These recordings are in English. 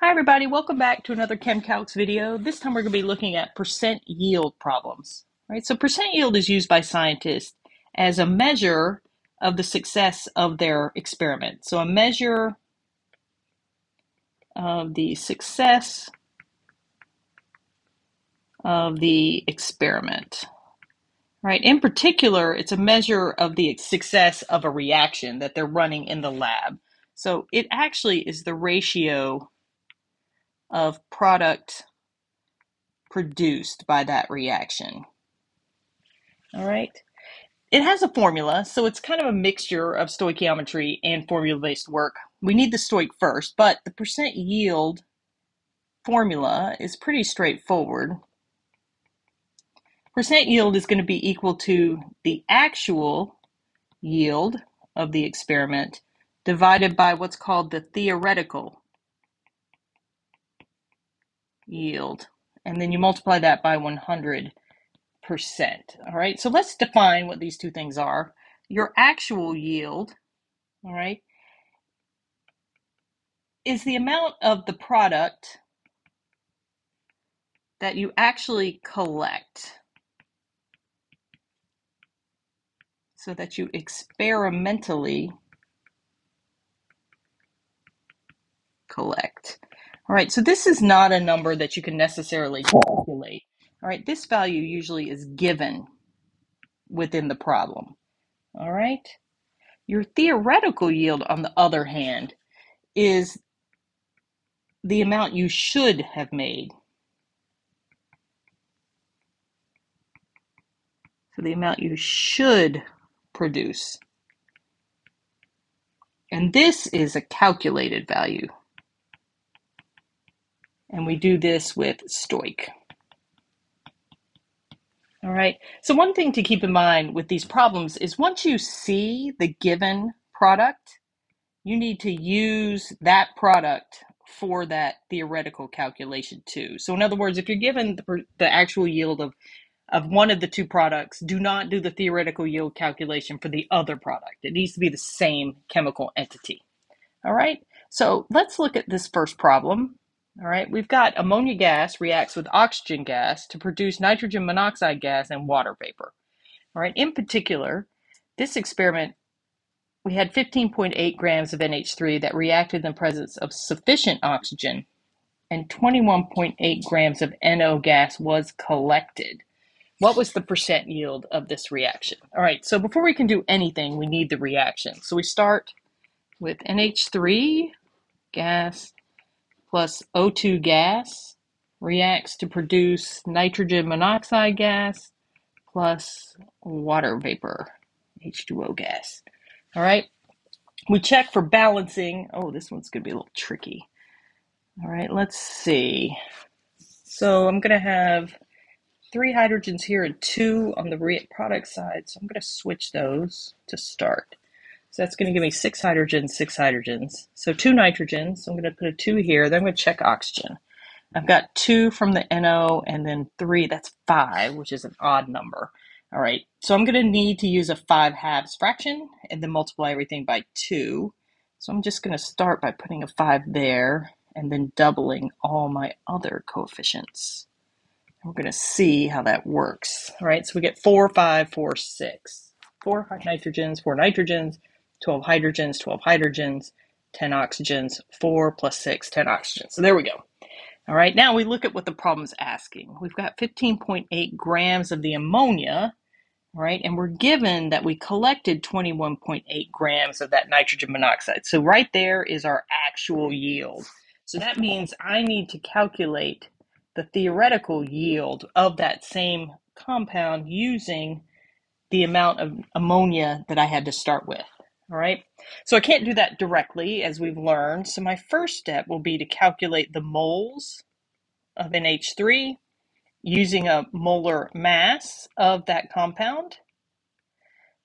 Hi everybody, welcome back to another ChemCalcs video. This time we're going to be looking at percent yield problems. Right? So percent yield is used by scientists as a measure of the success of their experiment. So a measure of the success of the experiment. Right? In particular, it's a measure of the success of a reaction that they're running in the lab. So it actually is the ratio of product produced by that reaction. All right. It has a formula, so it's kind of a mixture of stoichiometry and formula-based work. We need the stoich first, but the percent yield formula is pretty straightforward. Percent yield is going to be equal to the actual yield of the experiment divided by what's called the theoretical yield. And then you multiply that by 100%. All right, so let's define what these two things are. Your actual yield, all right, is the amount of the product that you actually collect, so that you experimentally collect. All right, so this is not a number that you can necessarily calculate. All right, this value usually is given within the problem. All right, your theoretical yield, on the other hand, is the amount you should have made. So the amount you should produce. And this is a calculated value. And we do this with stoich. All right, so one thing to keep in mind with these problems is once you see the given product, you need to use that product for that theoretical calculation too. So in other words, if you're given the actual yield of one of the two products, do not do the theoretical yield calculation for the other product. It needs to be the same chemical entity. All right, so let's look at this first problem. All right, we've got ammonia gas reacts with oxygen gas to produce nitrogen monoxide gas and water vapor. All right, in particular, this experiment, we had 15.8 grams of NH3 that reacted in the presence of sufficient oxygen, and 21.8 grams of NO gas was collected. What was the percent yield of this reaction? All right, so before we can do anything, we need the reaction. So we start with NH3 gas plus O2 gas reacts to produce nitrogen monoxide gas plus water vapor, H2O gas. All right, we check for balancing. Oh, this one's going to be a little tricky. All right, let's see. So I'm going to have 3 hydrogens here and 2 on the product side. So I'm going to switch those to start. So that's going to give me 6 hydrogens, 6 hydrogens. So 2 nitrogens. So I'm going to put a 2 here. Then I'm going to check oxygen. I've got 2 from the NO and then 3. That's 5, which is an odd number. All right. So I'm going to need to use a 5/2 fraction and then multiply everything by 2. So I'm just going to start by putting a 5 there and then doubling all my other coefficients. We're going to see how that works. All right, so we get 4, 5, 4, 6. 4 nitrogens, 4 nitrogens, 12 hydrogens, 12 hydrogens, 10 oxygens, 4 plus 6, 10 oxygens. So there we go. All right, now we look at what the problem's asking. We've got 15.8 grams of the ammonia, right? And we're given that we collected 21.8 grams of that nitrogen monoxide. So right there is our actual yield. So that means I need to calculate the theoretical yield of that same compound using the amount of ammonia that I had to start with. All right, so I can't do that directly, as we've learned. So my first step will be to calculate the moles of NH3 using a molar mass of that compound.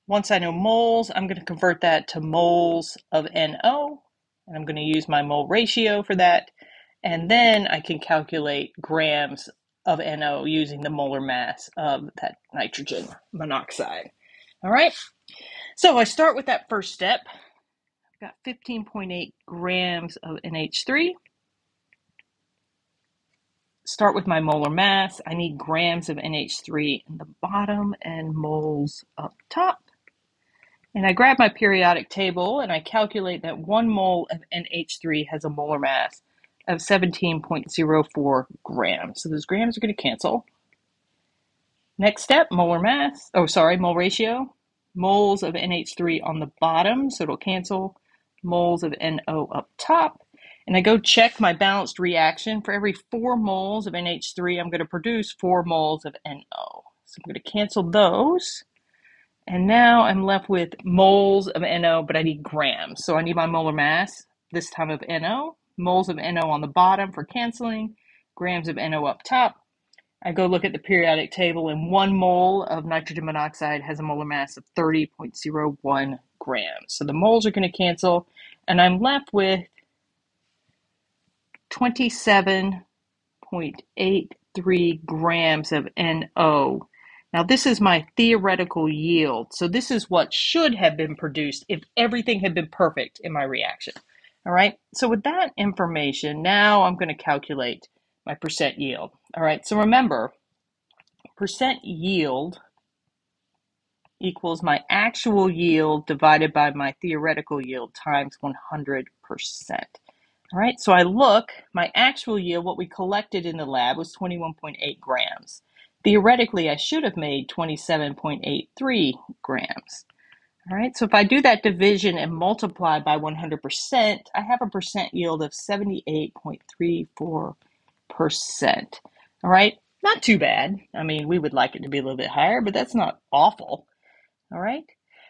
Once I know moles, I'm going to convert that to moles of NO, and I'm going to use my mole ratio for that. And then I can calculate grams of NO using the molar mass of that nitrogen monoxide. All right, so I start with that first step. I've got 15.8 grams of NH3. start with my molar mass. I need grams of NH3 in the bottom and moles up top. And I grab my periodic table and I calculate that 1 mole of NH3 has a molar mass of 17.04 grams. So those grams are going to cancel. Next step, mole ratio. Moles of NH3 on the bottom, so it'll cancel. Moles of NO up top. And I go check my balanced reaction. For every 4 moles of NH3, I'm going to produce 4 moles of NO. So I'm going to cancel those. And now I'm left with moles of NO, but I need grams. So I need my molar mass, this time of NO. Moles of NO on the bottom for canceling. Grams of NO up top. I go look at the periodic table, and 1 mole of nitrogen monoxide has a molar mass of 30.01 grams. So the moles are going to cancel, and I'm left with 27.83 grams of NO. Now, this is my theoretical yield. So this is what should have been produced if everything had been perfect in my reaction. All right. So with that information, now I'm going to calculate my percent yield. All right. So remember, percent yield equals my actual yield divided by my theoretical yield times 100%. All right, so I look, my actual yield, what we collected in the lab was 21.8 grams. Theoretically, I should have made 27.83 grams. All right, so if I do that division and multiply by 100%, I have a percent yield of 78.34%. All right, not too bad. I mean, we would like it to be a little bit higher, but that's not awful. All right.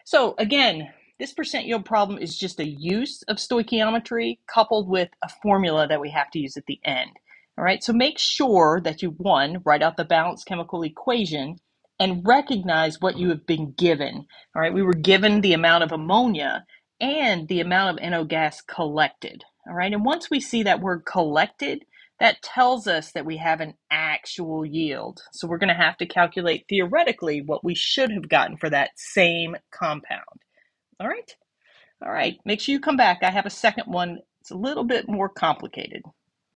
So again, this percent yield problem is just a use of stoichiometry coupled with a formula that we have to use at the end. All right. So make sure that you, one, write out the balanced chemical equation and recognize what you have been given. All right. We were given the amount of ammonia and the amount of NO gas collected. All right. And once we see that word collected, that tells us that we have an actual yield. So we're going to have to calculate theoretically what we should have gotten for that same compound. All right? All right. Make sure you come back. I have a second one. It's a little bit more complicated.